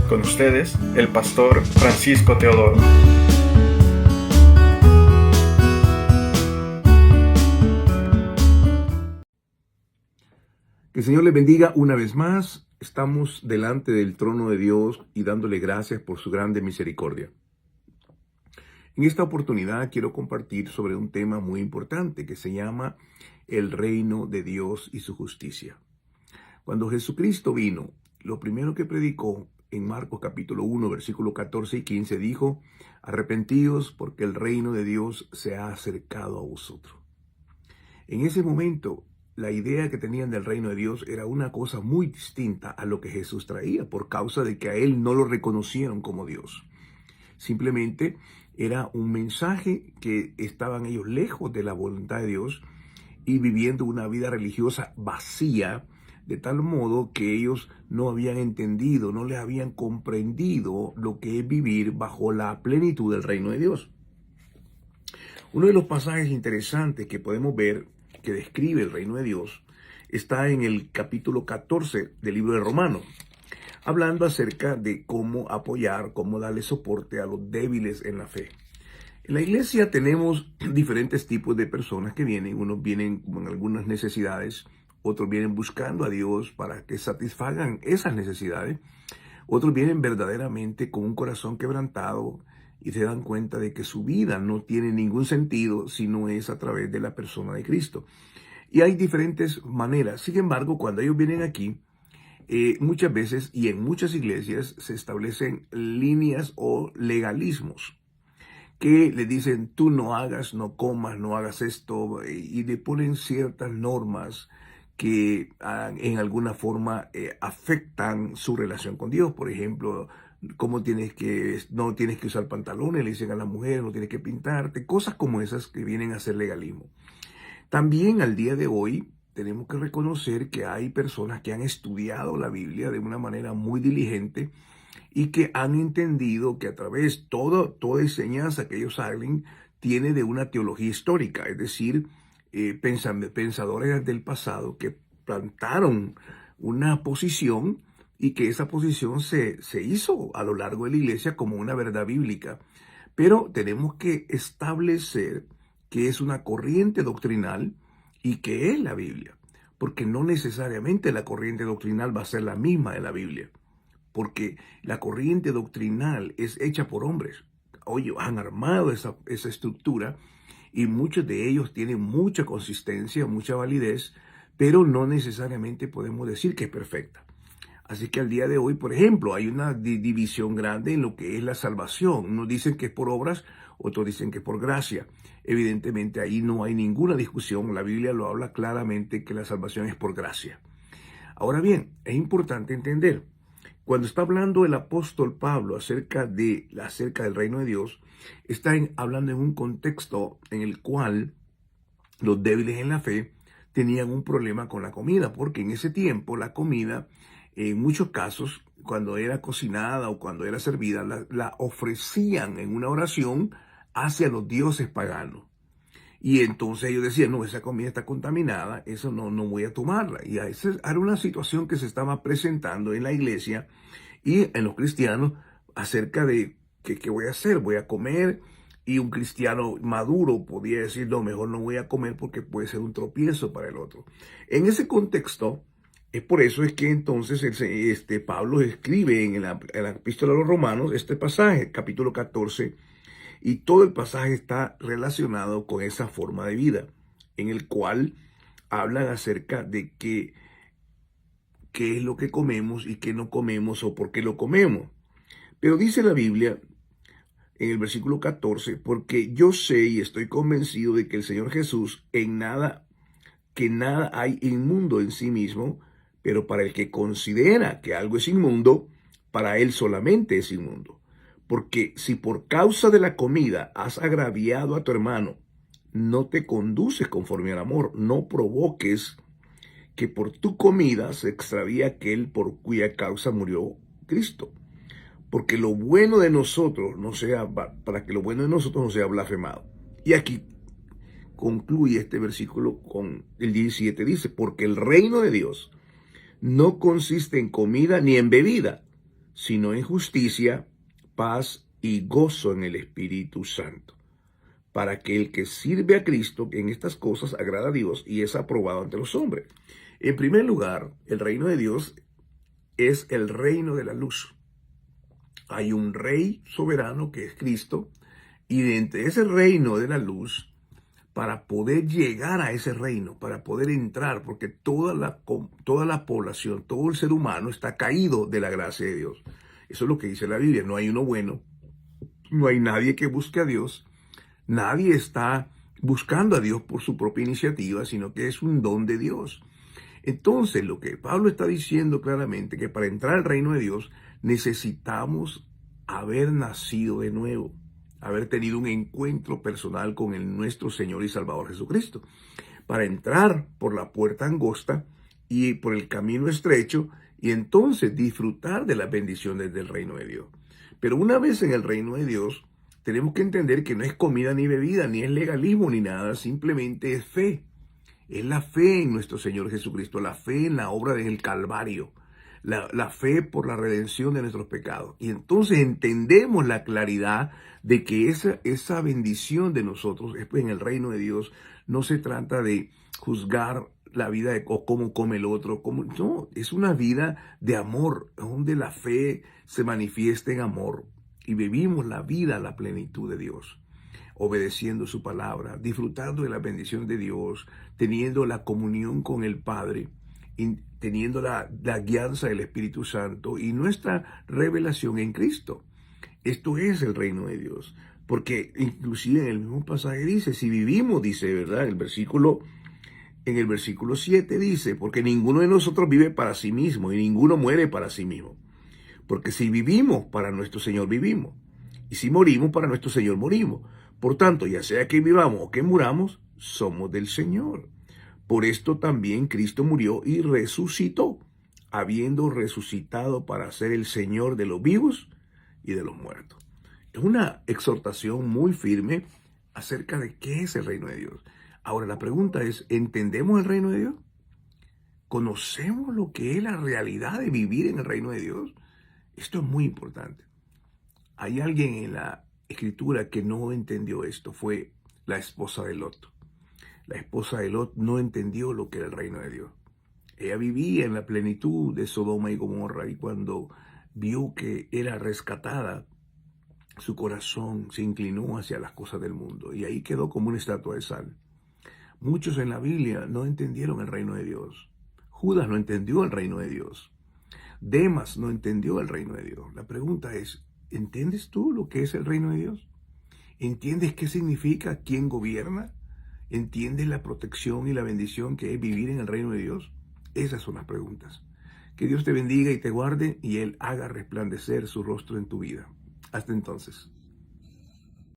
Con ustedes, el pastor Francisco Teodoro. Que el Señor les bendiga una vez más. Estamos delante del trono de Dios y dándole gracias por su grande misericordia. En esta oportunidad quiero compartir sobre un tema muy importante que se llama el reino de Dios y su justicia. Cuando Jesucristo vino, lo primero que predicó en Marcos capítulo 1, versículos 14 y 15 dijo: arrepentíos porque el reino de Dios se ha acercado a vosotros. En ese momento, la idea que tenían del reino de Dios era una cosa muy distinta a lo que Jesús traía, por causa de que a él no lo reconocieron como Dios. Simplemente era un mensaje que estaban ellos lejos de la voluntad de Dios y viviendo una vida religiosa vacía, de tal modo que ellos no habían entendido, no les habían comprendido lo que es vivir bajo la plenitud del reino de Dios. Uno de los pasajes interesantes que podemos ver que describe el reino de Dios está en el capítulo 14 del libro de Romanos, hablando acerca de cómo apoyar, cómo darle soporte a los débiles en la fe. En la iglesia tenemos diferentes tipos de personas que vienen. Unos vienen con algunas necesidades, otros vienen buscando a Dios para que satisfagan esas necesidades. Otros vienen verdaderamente con un corazón quebrantado y se dan cuenta de que su vida no tiene ningún sentido si no es a través de la persona de Cristo. Y hay diferentes maneras. Sin embargo, cuando ellos vienen aquí, muchas veces y en muchas iglesias se establecen líneas o legalismos que le dicen: tú no hagas, no comas, no hagas esto, y le ponen ciertas normas que en alguna forma afectan su relación con Dios. Por ejemplo, no tienes que usar pantalones, le dicen a la mujer, no tienes que pintarte, cosas como esas que vienen a ser legalismo. También al día de hoy tenemos que reconocer que hay personas que han estudiado la Biblia de una manera muy diligente y que han entendido que a través de toda enseñanza que ellos hagan tiene de una teología histórica, es decir, pensadores del pasado que plantaron una posición y que esa posición se hizo a lo largo de la iglesia como una verdad bíblica. Pero tenemos que establecer que es una corriente doctrinal y que es la Biblia, porque no necesariamente la corriente doctrinal va a ser la misma de la Biblia, porque la corriente doctrinal es hecha por hombres. Oye, han armado esa estructura y muchos de ellos tienen mucha consistencia, mucha validez, pero no necesariamente podemos decir que es perfecta. Así que al día de hoy, por ejemplo, hay una división grande en lo que es la salvación. Unos dicen que es por obras, otros dicen que es por gracia. Evidentemente ahí no hay ninguna discusión. La Biblia lo habla claramente que la salvación es por gracia. Ahora bien, es importante entender, cuando está hablando el apóstol Pablo acerca del reino de Dios, está hablando en un contexto en el cual los débiles en la fe tenían un problema con la comida, porque en ese tiempo la comida, en muchos casos, cuando era cocinada o cuando era servida, la ofrecían en una oración hacia los dioses paganos. Y entonces ellos decían: no, esa comida está contaminada, eso no voy a tomarla. Y esa era una situación que se estaba presentando en la iglesia y en los cristianos acerca de ¿qué voy a hacer? Voy a comer. Y un cristiano maduro podía decir: no, mejor no voy a comer porque puede ser un tropiezo para el otro. En ese contexto, es por eso es que entonces Pablo escribe en la epístola a los Romanos este pasaje, capítulo 14, y todo el pasaje está relacionado con esa forma de vida, en el cual hablan acerca de qué es lo que comemos y qué no comemos o por qué lo comemos. Pero dice la Biblia en el versículo 14: porque yo sé y estoy convencido de que el Señor Jesús que nada hay inmundo en sí mismo, pero para el que considera que algo es inmundo, para él solamente es inmundo. Porque si por causa de la comida has agraviado a tu hermano, no te conduces conforme al amor, no provoques que por tu comida se extravíe aquel por cuya causa murió Cristo. Porque lo bueno de nosotros para que lo bueno de nosotros no sea blasfemado. Y aquí concluye este versículo con el 17, dice: porque el reino de Dios no consiste en comida ni en bebida, sino en justicia, paz y gozo en el Espíritu Santo, para que el que sirve a Cristo en estas cosas agrada a Dios y es aprobado ante los hombres. En primer lugar, el reino de Dios es el reino de la luz. Hay un rey soberano que es Cristo, y de ese reino de la luz, para poder llegar a ese reino, para poder entrar, porque toda la población, todo el ser humano está caído de la gracia de Dios. Eso es lo que dice la Biblia. No hay uno bueno, no hay nadie que busque a Dios, nadie está buscando a Dios por su propia iniciativa, sino que es un don de Dios. Entonces, lo que Pablo está diciendo claramente, que para entrar al reino de Dios necesitamos haber nacido de nuevo, haber tenido un encuentro personal con nuestro Señor y Salvador Jesucristo, para entrar por la puerta angosta y por el camino estrecho, y entonces disfrutar de las bendiciones del reino de Dios. Pero una vez en el reino de Dios, tenemos que entender que no es comida ni bebida, ni es legalismo ni nada, simplemente es fe. Es la fe en nuestro Señor Jesucristo, la fe en la obra del Calvario, la fe por la redención de nuestros pecados. Y entonces entendemos la claridad de que esa bendición de nosotros en el reino de Dios no se trata de juzgar la vida o cómo come el otro. No, es una vida de amor, donde la fe se manifiesta en amor y vivimos la vida a la plenitud de Dios, obedeciendo su palabra, disfrutando de la bendición de Dios, teniendo la comunión con el Padre, teniendo la guianza del Espíritu Santo y nuestra revelación en Cristo. Esto es el reino de Dios, porque inclusive en el mismo pasaje dice, si vivimos, dice, ¿verdad? En el versículo 7 dice, porque ninguno de nosotros vive para sí mismo y ninguno muere para sí mismo. Porque si vivimos, para nuestro Señor vivimos. Y si morimos, para nuestro Señor morimos. Por tanto, ya sea que vivamos o que muramos, somos del Señor. Por esto también Cristo murió y resucitó, habiendo resucitado para ser el Señor de los vivos y de los muertos. Es una exhortación muy firme acerca de qué es el reino de Dios. Ahora la pregunta es, ¿entendemos el reino de Dios? ¿Conocemos lo que es la realidad de vivir en el reino de Dios? Esto es muy importante. Hay alguien en la Escritura que no entendió esto, fue la esposa de Lot. La esposa de Lot no entendió lo que era el reino de Dios. Ella vivía en la plenitud de Sodoma y Gomorra, y cuando vio que era rescatada, su corazón se inclinó hacia las cosas del mundo y ahí quedó como una estatua de sal. Muchos en la Biblia no entendieron el reino de Dios. Judas no entendió el reino de Dios. Demas no entendió el reino de Dios. La pregunta es, ¿entiendes tú lo que es el reino de Dios? ¿Entiendes qué significa quién gobierna? ¿Entiendes la protección y la bendición que es vivir en el reino de Dios? Esas son las preguntas. Que Dios te bendiga y te guarde y Él haga resplandecer su rostro en tu vida. Hasta entonces.